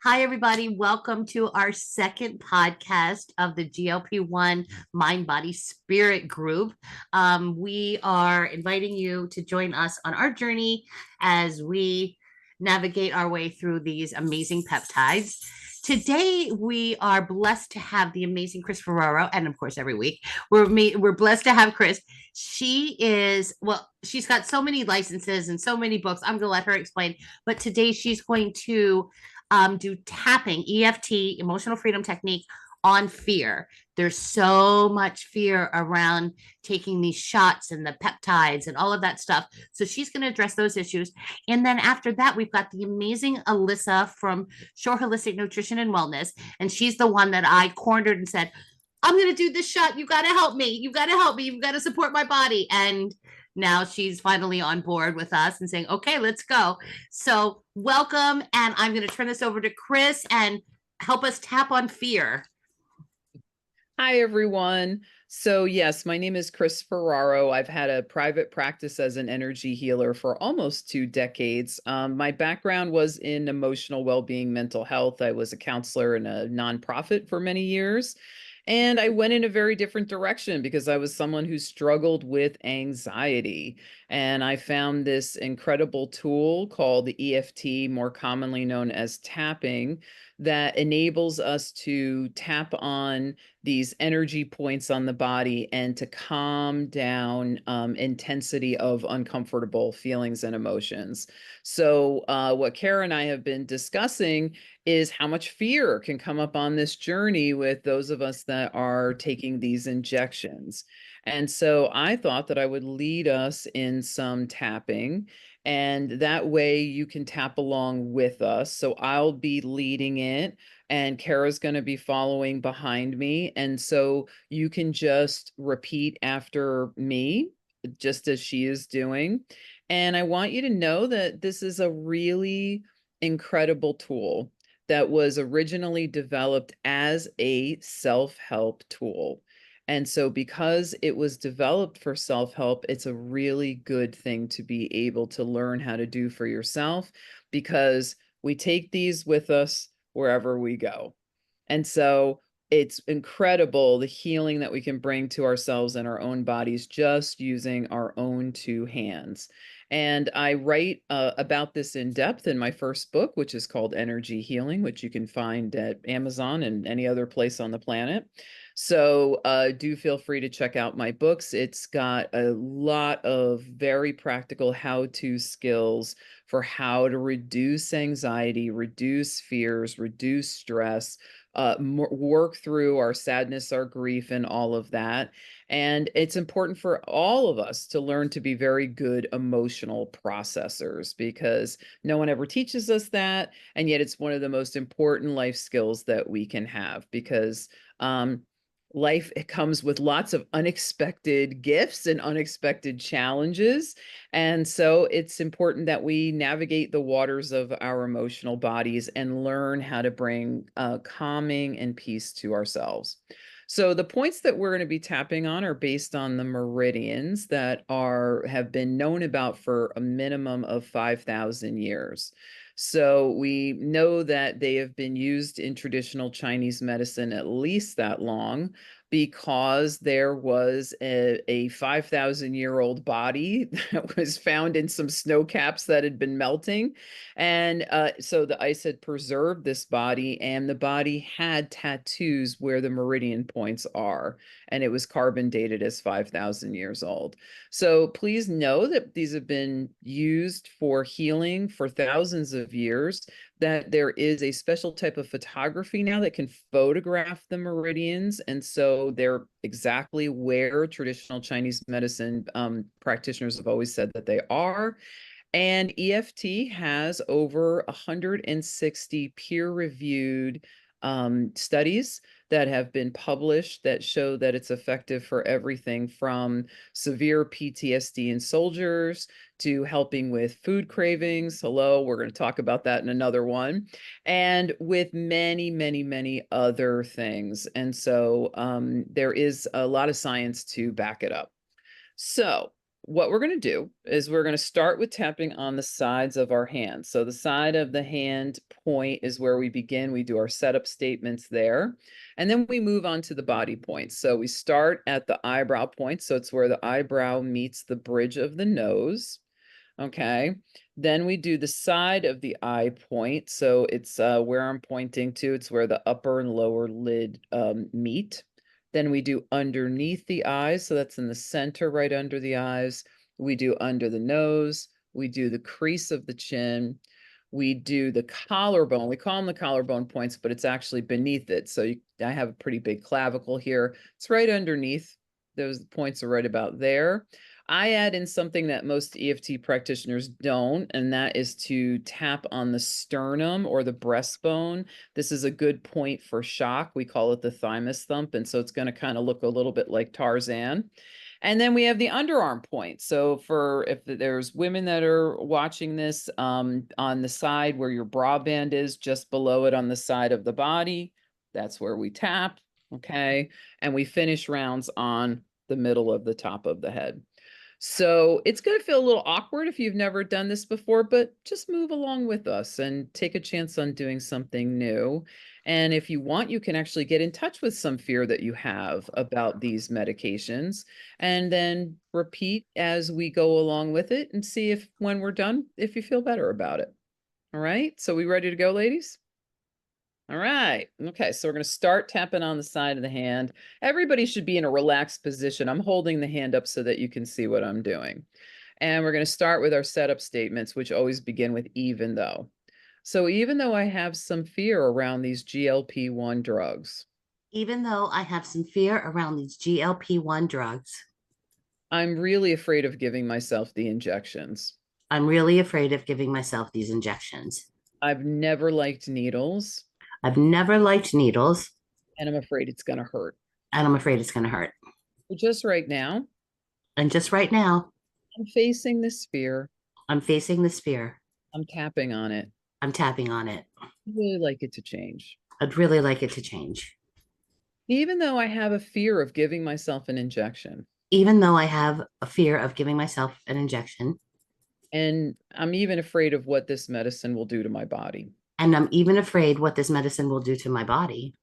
Hi, everybody. Welcome to our second podcast of the GLP-1 Mind, Body, Spirit group. We are inviting you to join us on our journey as we navigate our way through these amazing peptides. Today, we are blessed to have the amazing Kris Ferraro, and of course, every week we're blessed to have Kris. She's got so many licenses and so many books. I'm going to let her explain, but today she's going to do tapping, EFT, emotional freedom technique on fear. There's so much fear around taking these shots and the peptides and all of that stuff. So she's going to address those issues. And then after that, we've got the amazing Alyssa from Shore Holistic Nutrition and Wellness. And she's the one that I cornered and said, I'm going to do this shot. You got to help me. You got to help me. You've got to support my body. And now she's finally on board with us and saying, okay, let's go. So welcome. And I'm going to turn this over to Kris and help us tap on fear. Hi, everyone. So yes, my name is Kris Ferraro. I've had a private practice as an energy healer for almost 2 decades. My background was in emotional well-being, mental health. I was a counselor in a nonprofit for many years. And I went in a very different direction because I was someone who struggled with anxiety. And I found this incredible tool called the EFT, more commonly known as tapping, that enables us to tap on these energy points on the body and to calm down intensity of uncomfortable feelings and emotions. So what Kara and I have been discussing is how much fear can come up on this journey with those of us that are taking these injections. And so I thought that I would lead us in some tapping, and that way you can tap along with us. So I'll be leading it and Kara's going to be following behind me. And so you can just repeat after me, just as she is doing. And I want you to know that this is a really incredible tool that was originally developed as a self-help tool. And so because it was developed for self-help, it's a really good thing to be able to learn how to do for yourself, because we take these with us wherever we go. And so it's incredible the healing that we can bring to ourselves and our own bodies just using our own 2 hands. And I write about this in depth in my first book, which is called Energy Healing, which you can find at Amazon and any other place on the planet. So do feel free to check out my books. It's got a lot of very practical how-to skills for how to reduce anxiety, reduce fears, reduce stress, work through our sadness, our grief, and all of that. And it's important for all of us to learn to be very good emotional processors, because no one ever teaches us that. And yet it's one of the most important life skills that we can have, because life, it comes with lots of unexpected gifts and unexpected challenges. And so it's important that we navigate the waters of our emotional bodies and learn how to bring calming and peace to ourselves. So the points that we're going to be tapping on are based on the meridians that have been known about for a minimum of 5,000 years. So we know that they have been used in traditional Chinese medicine at least that long, because there was a 5,000-year-old body that was found in some snow caps that had been melting. And so the ice had preserved this body, and the body had tattoos where the meridian points are. And it was carbon dated as 5,000 years old. So please know that these have been used for healing for thousands of years, that there is a special type of photography now that can photograph the meridians. And so they're exactly where traditional Chinese medicine practitioners have always said that they are. And EFT has over 160 peer-reviewed studies that have been published that show that it's effective for everything from severe PTSD in soldiers to helping with food cravings. Hello, we're going to talk about that in another one. And with many, many, many other things. And so there is a lot of science to back it up. So what we're going to do is we're going to start with tapping on the sides of our hands. So the side of the hand point is where we begin. We do our setup statements there. And then we move on to the body points. So we start at the eyebrow point. So it's where the eyebrow meets the bridge of the nose. Okay. Then we do the side of the eye point. So it's where I'm pointing to. It's where the upper and lower lid meet. Then we do underneath the eyes. So that's in the center, right under the eyes. We do under the nose. We do the crease of the chin. We do the collarbone. We call them the collarbone points, but it's actually beneath it. So I have a pretty big clavicle here. It's right underneath. Those points are right about there. I add in something that most EFT practitioners don't, and that is to tap on the sternum or the breastbone. This is a good point for shock. We call it the thymus thump, and so it's going to kind of look a little bit like Tarzan. And then we have the underarm point. So if there's women that are watching this, on the side where your bra band is, just below it on the side of the body, that's where we tap, okay? And we finish rounds on the middle of the top of the head. So it's going to feel a little awkward if you've never done this before, but just move along with us and take a chance on doing something new. And if you want, you can actually get in touch with some fear that you have about these medications and then repeat as we go along with it and see if when we're done, if you feel better about it. All right. So we ready to go, ladies? All right. Okay. So we're going to start tapping on the side of the hand. Everybody should be in a relaxed position. I'm holding the hand up so that you can see what I'm doing. And we're going to start with our setup statements, which always begin with even though. So even though I have some fear around these GLP-1 drugs, Even though I have some fear around these GLP-1 drugs, I'm really afraid of giving myself the injections. I'm really afraid of giving myself these injections. I've never liked needles, I've never liked needles, and I'm afraid it's going to hurt. and I'm afraid it's going to hurt. But just right now, And just right now, I'm facing this fear. I'm facing this fear. I'm tapping on it. I'm tapping on it. I really like it to change. I'd really like it to change. Even though I have a fear of giving myself an injection, Even though I have a fear of giving myself an injection, and I'm even afraid of what this medicine will do to my body. and I'm even afraid what this medicine will do to my body,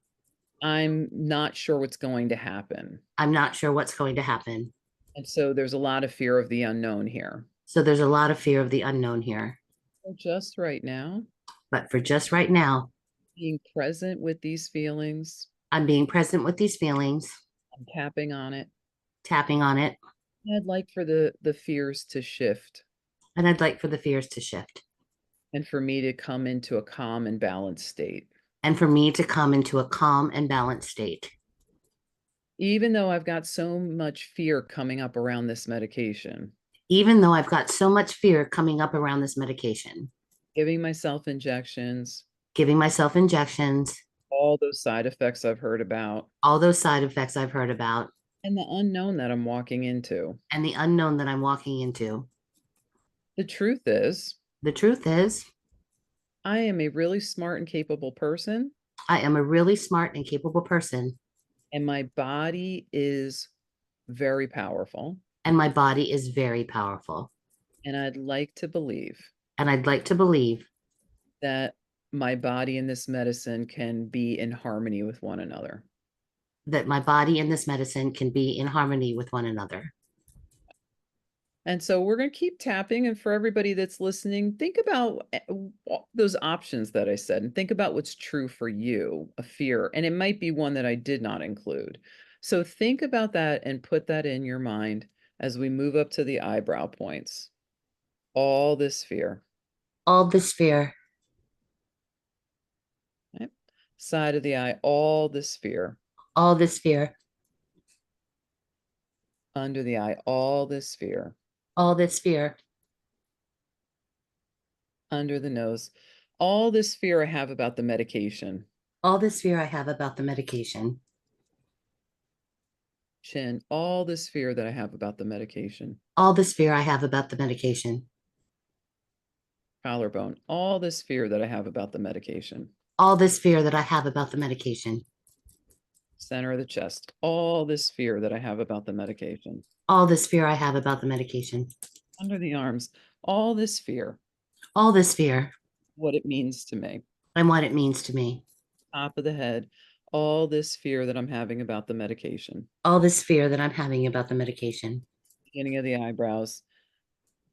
I'm not sure what's going to happen. I'm not sure what's going to happen. And so there's a lot of fear of the unknown here. So there's a lot of fear of the unknown here. So just right now, But for just right now, being present with these feelings, I'm being present with these feelings, I'm tapping on it. tapping on it, I'd like for the fears to shift and I'd like for the fears to shift and for me to come into a calm and balanced state. and for me to come into a calm and balanced state. Even though I've got so much fear coming up around this medication, Even though I've got so much fear coming up around this medication, giving myself injections, giving myself injections, all those side effects I've heard about, all those side effects I've heard about, and the unknown that I'm walking into. and the unknown that I'm walking into. The truth is, The truth is, I am a really smart and capable person, I am a really smart and capable person, and my body is very powerful. and my body is very powerful. And I'd like to believe And I'd like to believe that my body and this medicine can be in harmony with one another. that my body and this medicine can be in harmony with one another. And so we're going to keep tapping. And for everybody that's listening, think about those options that I said and think about what's true for you, a fear. And it might be one that I did not include. So think about that and put that in your mind as we move up to the eyebrow points. All this fear. All this fear, Okay? Side of the eye, all this fear. all this fear, Under the eye, all this fear. all this fear, Under the nose, all this fear I have about the medication. all this fear I have about the medication. Chin, all this fear that I have about the medication. All this fear I have about the medication. Collarbone, all this fear that I have about the medication. All this fear that I have about the medication. center of the chest, all this fear that I have about the medication. All this fear I have about the medication. Under the arms, all this fear, All this fear what it means to me. and what it means to me. Top of the head, all this fear that I'm having about the medication. All this fear that I'm having about the medication. Beginning of the eyebrows.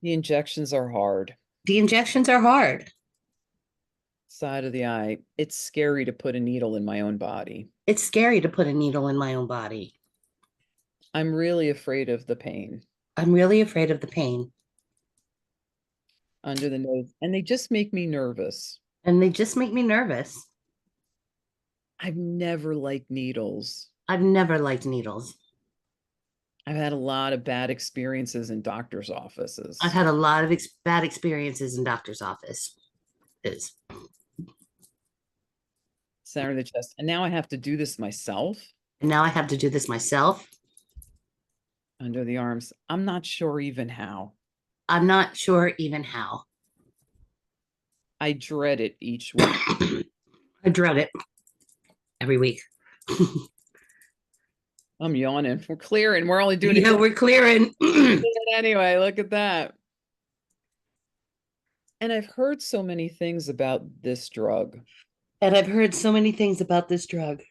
The injections are hard. The injections are hard. Side of the eye, it's scary to put a needle in my own body. It's scary to put a needle in my own body. I'm really afraid of the pain. I'm really afraid of the pain. Under the nose, and they just make me nervous. And they just make me nervous. I've never liked needles. I've never liked needles. I've had a lot of bad experiences in doctor's offices. I've had a lot of bad experiences in doctor's office. Center of the chest. And now I have to do this myself. And now I have to do this myself. Under the arms. I'm not sure even how. I'm not sure even how. I dread it each week. I dread it every week. I'm yawning. We're clearing. We're only doing Yeah, we're clearing. anyway. Look at that. And I've heard so many things about this drug. And I've heard so many things about this drug.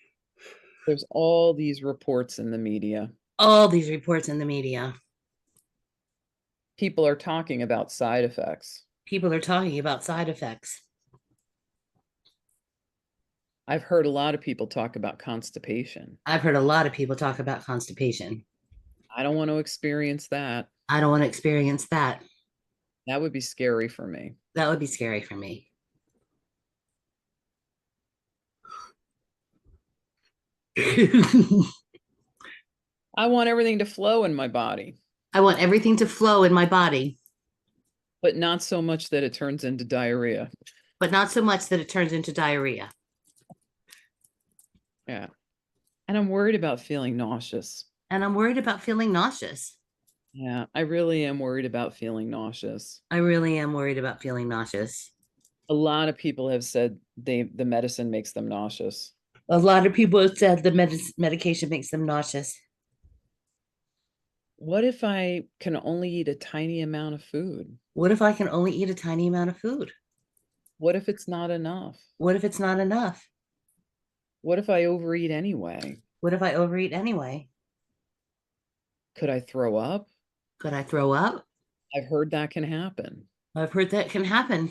There's all these reports in the media. All these reports in the media. People are talking about side effects. People are talking about side effects. I've heard a lot of people talk about constipation. I've heard a lot of people talk about constipation. I don't want to experience that. I don't want to experience that. That would be scary for me. That would be scary for me. I want everything to flow in my body. I want everything to flow in my body. But not so much that it turns into diarrhea. But not so much that it turns into diarrhea. Yeah. And I'm worried about feeling nauseous. And I'm worried about feeling nauseous. Yeah, I really am worried about feeling nauseous. I really am worried about feeling nauseous. A lot of people have said the medicine makes them nauseous. A lot of people have said the medication makes them nauseous. What if I can only eat a tiny amount of food? What if I can only eat a tiny amount of food? What if it's not enough? What if it's not enough? What if I overeat anyway? What if I overeat anyway? Could I throw up? Could I throw up? I've heard that can happen. I've heard that can happen.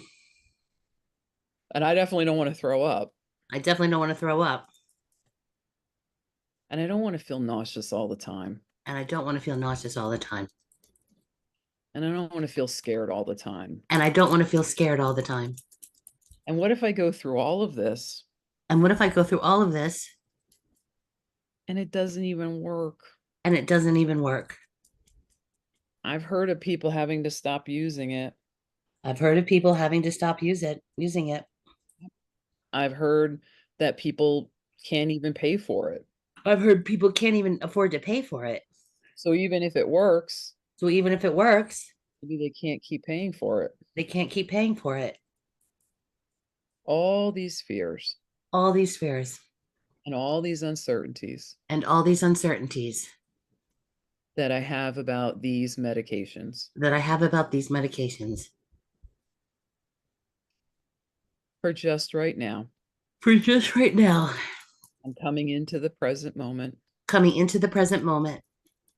And I definitely don't want to throw up. I definitely don't want to throw up. And I don't want to feel nauseous all the time. And I don't want to feel nauseous all the time. And I don't want to feel scared all the time. And I don't want to feel scared all the time. And what if I go through all of this? And what if I go through all of this and it doesn't even work? And it doesn't even work. I've heard of people having to stop using it. I've heard of people having to stop using it. I've heard that people can't even pay for it. I've heard people can't even afford to pay for it. So even if it works, maybe they can't keep paying for it. They can't keep paying for it. All these fears. All these fears. And all these uncertainties. And all these uncertainties. That I have about these medications. For just right now. I'm coming into the present moment.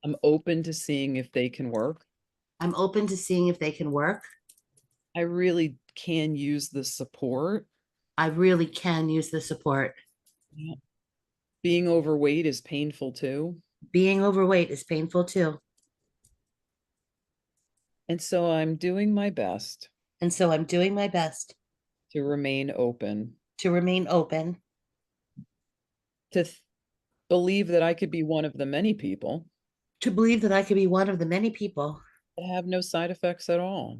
I'm open to seeing if they can work. I really can use the support. Yeah. Being overweight is painful too. And so I'm doing my best. To remain open. To believe that I could be one of the many people. That have no side effects at all.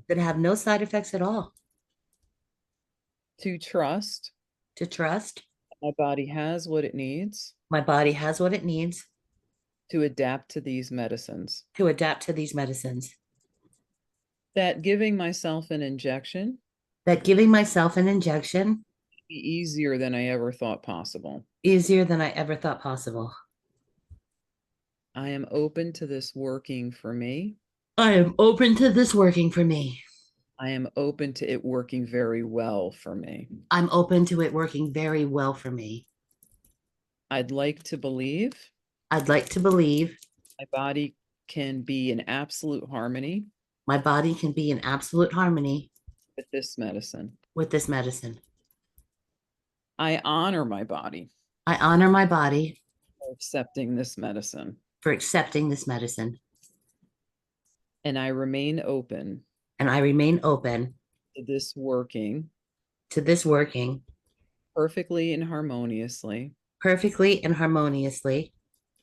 To trust. My body has what it needs. To adapt to these medicines. That giving myself an injection. be easier than I ever thought possible. Easier than I ever thought possible. I am open to this working for me. I am open to this working for me. I am open to it working very well for me. I'm open to it working very well for me. I'd like to believe I'd like to believe my body can be in absolute harmony my body can be in absolute harmony with this medicine. with this medicine. I honor my body I honor my body for accepting this medicine, for accepting this medicine, and I remain open and I remain open to this working to this working perfectly and harmoniously perfectly and harmoniously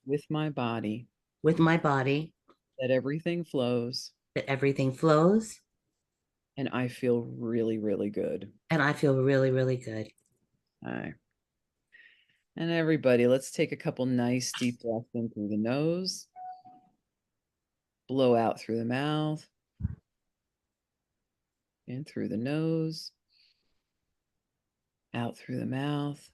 with my body, with my body, that everything flows, that everything flows, and I feel really, really good. and I feel really, really good. All right. And everybody, let's take a couple nice deep breaths in through the nose, blow out through the mouth, in through the nose, out through the mouth.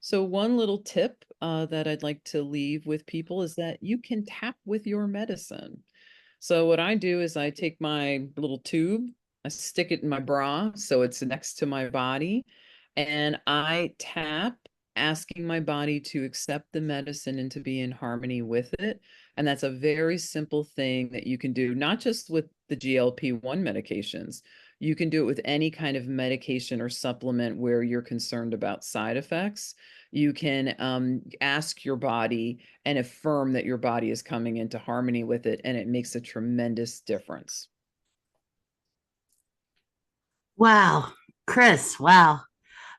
So one little tip that I'd like to leave with people is that you can tap with your medicine. So what I do is I take my little tube, I stick it in my bra so it's next to my body, and I tap, asking my body to accept the medicine and to be in harmony with it. And that's a very simple thing that you can do, not just with the GLP-1 medications. You can do it with any kind of medication or supplement where you're concerned about side effects. You can ask your body and affirm that your body is coming into harmony with it, and it makes a tremendous difference. Wow, Kris, wow.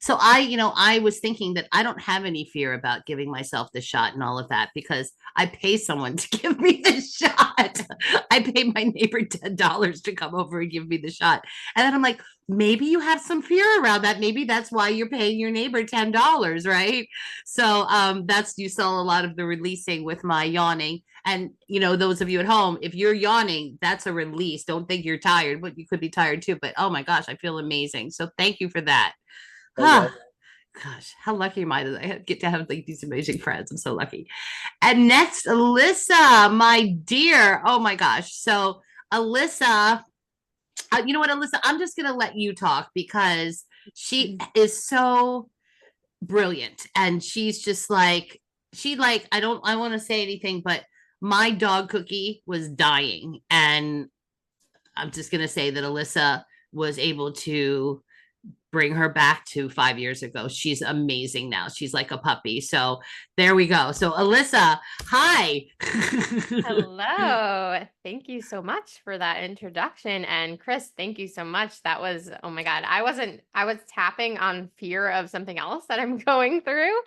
So I was thinking that I don't have any fear about giving myself the shot and all of that because I pay someone to give me the shot. I pay my neighbor $10 to come over and give me the shot. And then I'm like, maybe you have some fear around that. Maybe that's why you're paying your neighbor $10, right? So that's you saw a lot of the releasing with my yawning. And those of you at home, if you're yawning, that's a release. Don't think you're tired, but you could be tired too. But oh my gosh, I feel amazing. So thank you for that. Huh. Gosh, how lucky am I that I get to have like these amazing friends? I'm so lucky. And next, Alyssa, my dear. Oh my gosh. So, Alyssa, you know what, Alyssa? I'm just going to let you talk because she is so brilliant. And she's just like, I want to say anything, but my dog Cookie was dying. And I'm just going to say that Alyssa was able to bring her back to 5 years ago. She's amazing now. She's like a puppy. So there we go. So Alyssa, hi. Hello. Thank you so much for that introduction. And Kris, thank you so much. That was, oh my God. I was tapping on fear of something else that I'm going through.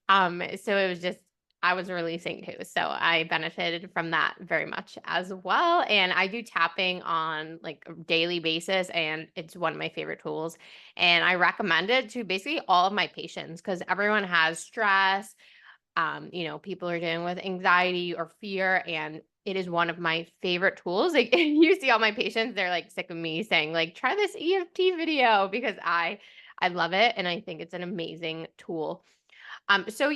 So it was just, I was releasing too. So I benefited from that very much as well. And I do tapping on like a daily basis, and it's one of my favorite tools. And I recommend it to basically all of my patients because everyone has stress. People are dealing with anxiety or fear, and it is one of my favorite tools. Like you see all my patients, they're like sick of me saying like, try this EFT video because I love it. And I think it's an amazing tool. So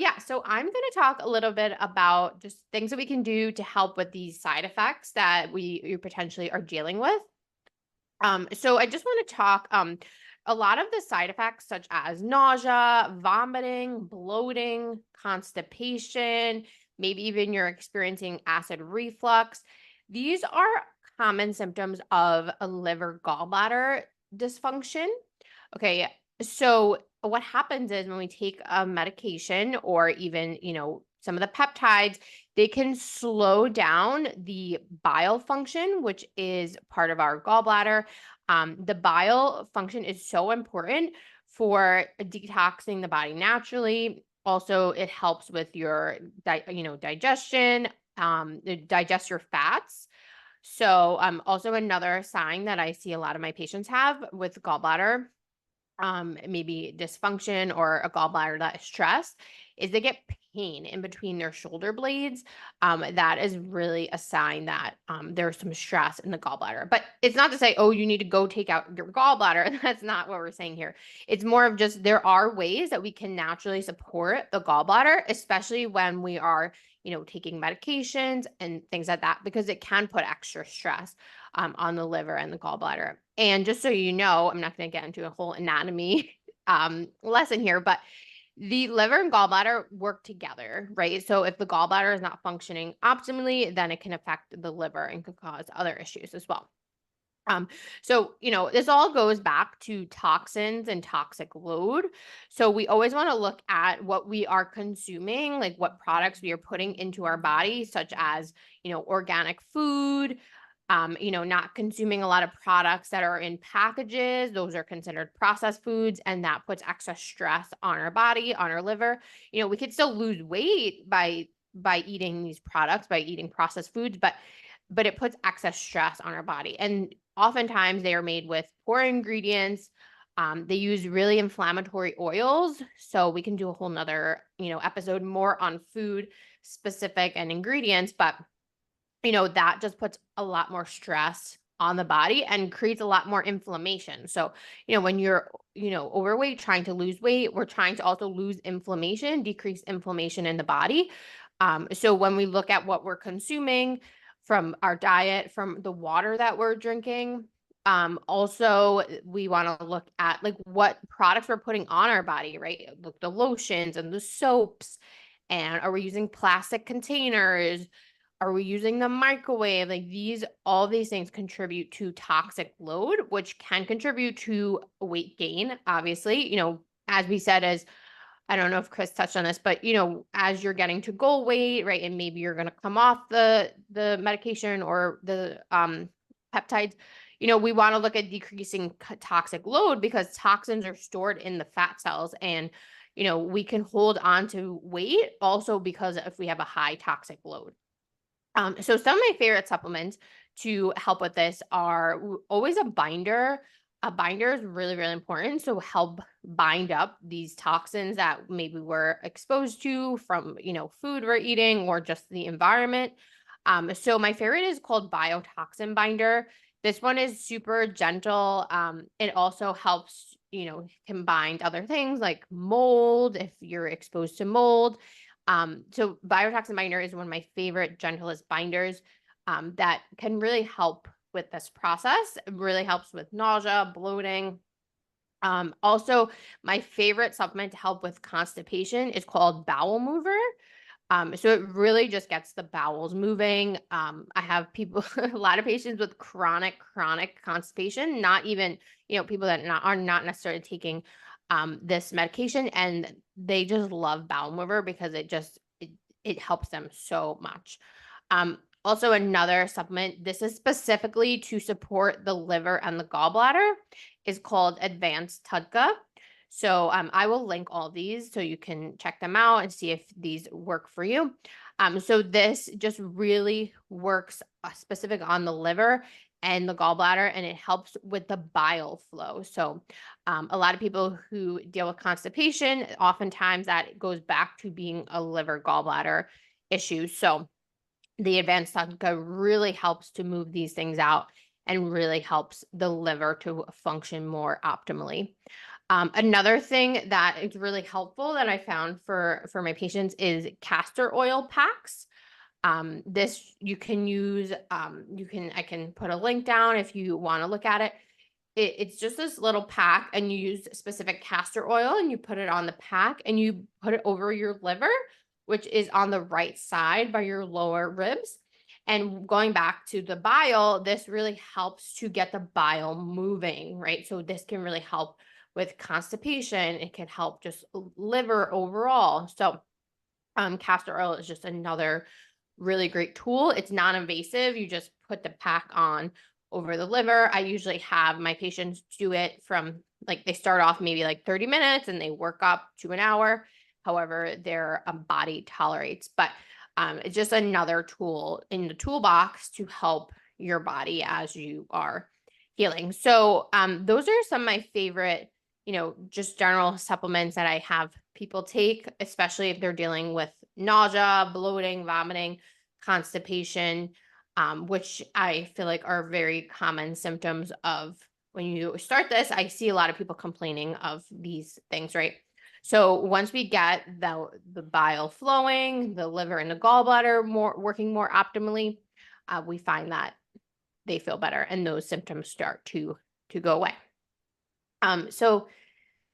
I'm going to talk a little bit about just things that we can do to help with these side effects that you potentially are dealing with. So I just want to talk, a lot of the side effects such as nausea, vomiting, bloating, constipation, maybe even you're experiencing acid reflux. These are common symptoms of a liver gallbladder dysfunction. Okay, so what happens is when we take a medication or even, some of the peptides, they can slow down the bile function, which is part of our gallbladder. The bile function is so important for detoxing the body naturally. Also, it helps with your, digestion, digest your fats. So, also another sign that I see a lot of my patients have with gallbladder, maybe dysfunction or a gallbladder that is stressed, is they get pain in between their shoulder blades, that is really a sign that there's some stress in the gallbladder. But it's not to say, oh, you need to go take out your gallbladder. That's not what we're saying here. It's more of just there are ways that we can naturally support the gallbladder, especially when we are, taking medications and things like that, because it can put extra stress on the liver and the gallbladder. And just so you know, I'm not going to get into a whole anatomy lesson here, but the liver and gallbladder work together, right? So if the gallbladder is not functioning optimally, then it can affect the liver and could cause other issues as well. So, this all goes back to toxins and toxic load. So we always want to look at what we are consuming, like what products we are putting into our body, such as, organic food, not consuming a lot of products that are in packages. Those are considered processed foods, and that puts extra stress on our body, on our liver. We could still lose weight by eating these products, by eating processed foods, but it puts excess stress on our body. And oftentimes they are made with poor ingredients. They use really inflammatory oils. So we can do a whole nother, episode more on food specific and ingredients, but that just puts a lot more stress on the body and creates a lot more inflammation. So, when you're, overweight, trying to lose weight, we're trying to also lose inflammation, decrease inflammation in the body. So when we look at what we're consuming from our diet, from the water that we're drinking, also we want to look at like what products we're putting on our body, right? Look, the lotions and the soaps, and are we using plastic containers? Are we using the microwave? Like all these things contribute to toxic load, which can contribute to weight gain, obviously, as we said, I don't know if Kris touched on this, but as you're getting to goal weight, right, and maybe you're going to come off the medication or the peptides, we want to look at decreasing toxic load, because toxins are stored in the fat cells, and we can hold on to weight also because if we have a high toxic load. So some of my favorite supplements to help with this are always a binder. A binder is really, really important. So help bind up these toxins that maybe we're exposed to from, food we're eating or just the environment. So my favorite is called BioToxin binder. This one is super gentle. It also helps, can bind other things like mold if you're exposed to mold. So BioToxin binder is one of my favorite gentlest binders that can really help with this process. It really helps with nausea, bloating. Also, my favorite supplement to help with constipation is called Bowel Mover. So it really just gets the bowels moving. I have people, a lot of patients with chronic constipation, not even, people that are not necessarily taking this medication, and they just love Bowel Mover because it helps them so much. Also another supplement, this is specifically to support the liver and the gallbladder, is called Advanced TUDCA. So I will link all these so you can check them out and see if these work for you. So this just really works specific on the liver and the gallbladder, and it helps with the bile flow. So a lot of people who deal with constipation, oftentimes that goes back to being a liver gallbladder issue. So the Advanced TUDCA really helps to move these things out and really helps the liver to function more optimally. Another thing that is really helpful that I found for my patients is castor oil packs. This you can use, I can put a link down if you want to look at it. It's just this little pack, and you use specific castor oil and you put it on the pack and you put it over your liver, which is on the right side by your lower ribs. And going back to the bile, this really helps to get the bile moving, right? So this can really help with constipation. It can help just liver overall. So castor oil is just another really great tool. It's non-invasive. You just put the pack on over the liver. I usually have my patients do it from they start off maybe 30 minutes and they work up to an hour, however their body tolerates. But it's just another tool in the toolbox to help your body as you are healing. So those are some of my favorite just general supplements that I have people take, especially if they're dealing with nausea, bloating, vomiting, constipation, which I feel like are very common symptoms of when you start this. I see a lot of people complaining of these things, right? So once we get the bile flowing, the liver and the gallbladder working more optimally, we find that they feel better and those symptoms start to go away. So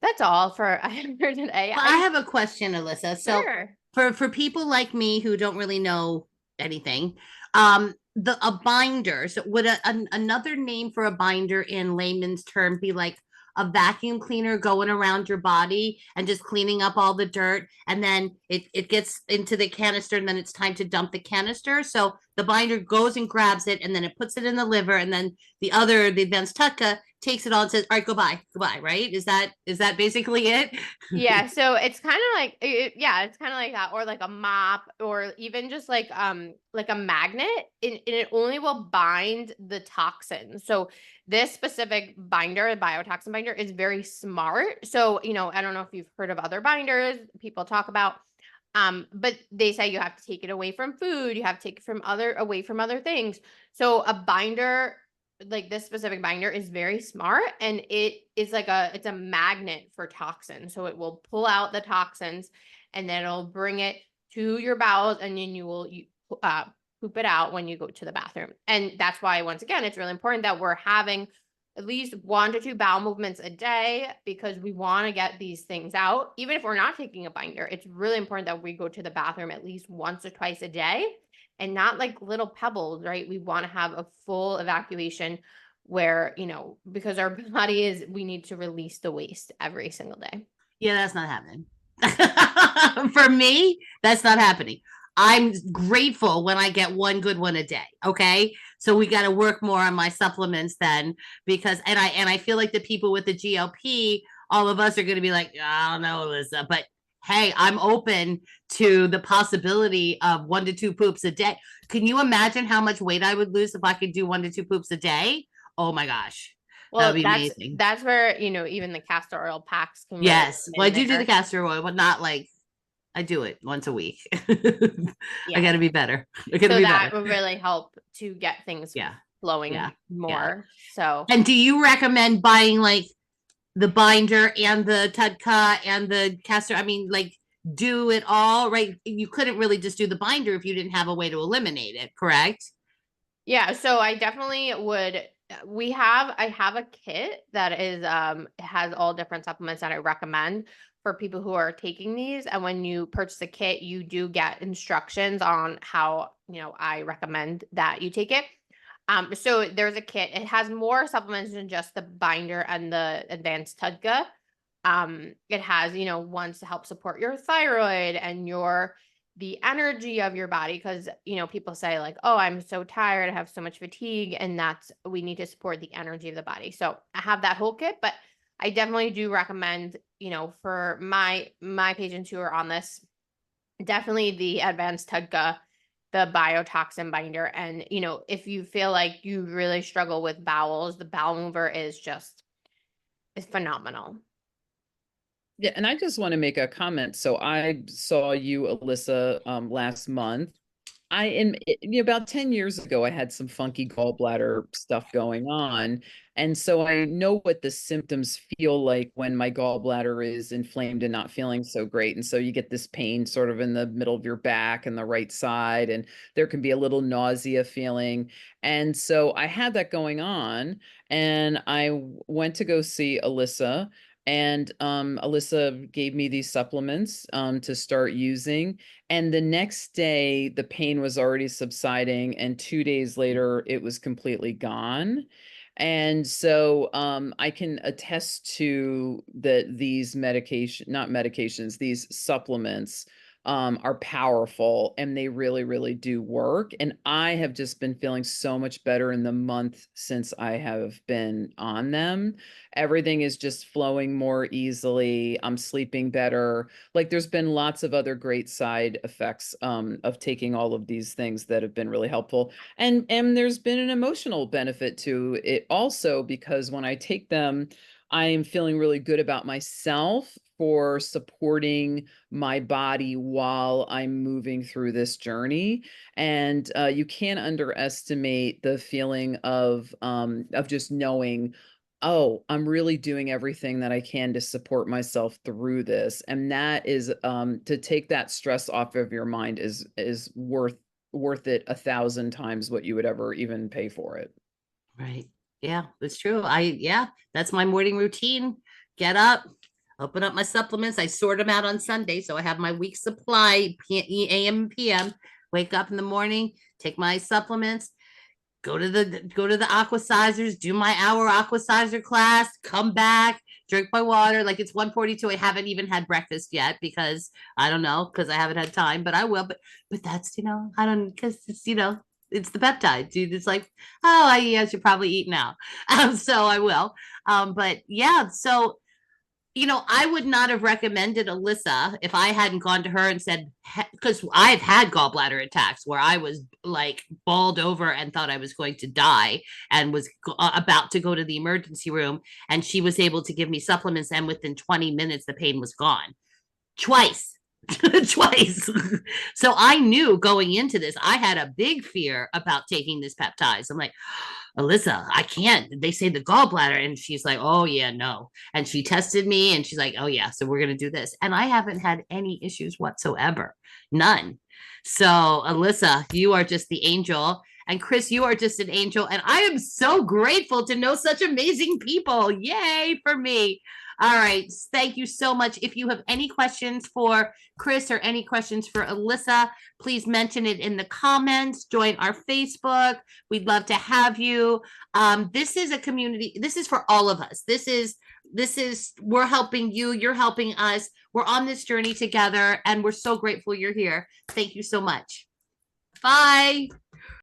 that's all for today. Well, I have a question, Alyssa. So Sure. for people like me who don't really know anything, a binder. So would another name for a binder in layman's term be like a vacuum cleaner going around your body and just cleaning up all the dirt, and then it gets into the canister, and then it's time to dump the canister. So the binder goes and grabs it, and then it puts it in the liver, and then the advanced TUDCA takes it on and says, all right, goodbye, right? Is that basically it? Yeah, so it's kind of like it's kind of like that, or like a mop, or even just like a magnet, and it only will bind the toxin. So this specific binder, a BioToxin binder, is very smart. So I don't know if you've heard of other binders people talk about, but they say you have to take it away from food, you have to take it away from other things. So a binder, like this specific binder, is very smart, and it is like it's a magnet for toxins. So it will pull out the toxins, and then it'll bring it to your bowels, and then you will poop it out when you go to the bathroom. And that's why, once again, it's really important that we're having at least 1 to 2 bowel movements a day, because we want to get these things out. Even if we're not taking a binder, it's really important that we go to the bathroom at least once or twice a day, and not like little pebbles, right? We want to have a full evacuation where, because our body we need to release the waste every single day. Yeah, that's not happening. For me, that's not happening. I'm grateful when I get one good one a day. Okay. So we got to work more on my supplements then, because, and I feel like the people with the GLP, all of us are going to be like, I don't know, Alyssa, but hey, I'm open to the possibility of 1 to 2 poops a day. Can you imagine how much weight I would lose if I could do 1 to 2 poops a day? Oh my gosh. Well, That'd be amazing. That's where, even the castor oil packs can really Yes. come Well, I in do there. the castor oil, but not like I do it once a week. Yeah. I got to be better. I got to So be that better. would really help to get things Yeah. flowing Yeah. more. So And do you recommend buying like the binder and the TUDCA and the castor? I mean, like do it all, right? You couldn't really just do the binder if you didn't have a way to eliminate it, correct? yeah, so I definitely would. I have a kit that is has all different supplements that I recommend for people who are taking these. And when you purchase a kit, you do get instructions on how, I recommend that you take it. So there's a kit. It has more supplements than just the binder and the advanced TUDCA. It has, ones to help support your thyroid and the energy of your body, because people say like, oh, I'm so tired, I have so much fatigue, and we need to support the energy of the body. So I have that whole kit, but I definitely do recommend, for my patients who are on this, definitely the advanced TUDCA, the BioToxin binder. And if you feel like you really struggle with bowels, the bowel mover is phenomenal. Yeah, and I just want to make a comment. So I saw you, Alyssa, last month. About 10 years ago, I had some funky gallbladder stuff going on. And so I know what the symptoms feel like when my gallbladder is inflamed and not feeling so great. And so you get this pain sort of in the middle of your back and the right side, and there can be a little nausea feeling. And so I had that going on, and I went to go see Alyssa. And Alyssa gave me these supplements to start using. And the next day, the pain was already subsiding. And 2 days later, it was completely gone. And so I can attest to that these not medications, these supplements are powerful, and they really, really do work. And I have just been feeling so much better in the month since I have been on them. Everything is just flowing more easily. I'm sleeping better. Like there's been lots of other great side effects of taking all of these things that have been really helpful. And there's been an emotional benefit to it also, because when I take them, I am feeling really good about myself for supporting my body while I'm moving through this journey. And you can't underestimate the feeling of just knowing, oh, I'm really doing everything that I can to support myself through this. And that is to take that stress off of your mind is worth it 1,000 times what you would ever even pay for it. Right. Yeah, it's true. Yeah, that's my morning routine. Get up, open up my supplements. I sort them out on Sunday. So I have my week supply, AM and PM. Wake up in the morning, take my supplements, go to the aqua sizers, do my hour aqua sizer class, come back, drink my water. Like it's 1:42. I haven't even had breakfast yet because I don't know, because I haven't had time, but I will. But that's, I don't, because it's, it's the peptides, dude. It's like, oh, I should probably eat now. So I will. But yeah, so I would not have recommended Alyssa if I hadn't gone to her and said, because I've had gallbladder attacks where I was like balled over and thought I was going to die and was about to go to the emergency room. And she was able to give me supplements. And within 20 minutes, the pain was gone. Twice. Twice. So I knew going into this, I had a big fear about taking this peptides. I'm like, Alyssa, I can't. They say the gallbladder. And she's like, oh, yeah, no. And she tested me and she's like, oh, yeah, so we're going to do this. And I haven't had any issues whatsoever. None. So, Alyssa, you are just the angel. And Kris, you are just an angel. And I am so grateful to know such amazing people. Yay for me. All right. Thank you so much. If you have any questions for Kris or any questions for Alyssa, please mention it in the comments. Join our Facebook. We'd love to have you. This is a community. This is for all of us. This is, we're helping you. You're helping us. We're on this journey together and we're so grateful you're here. Thank you so much. Bye.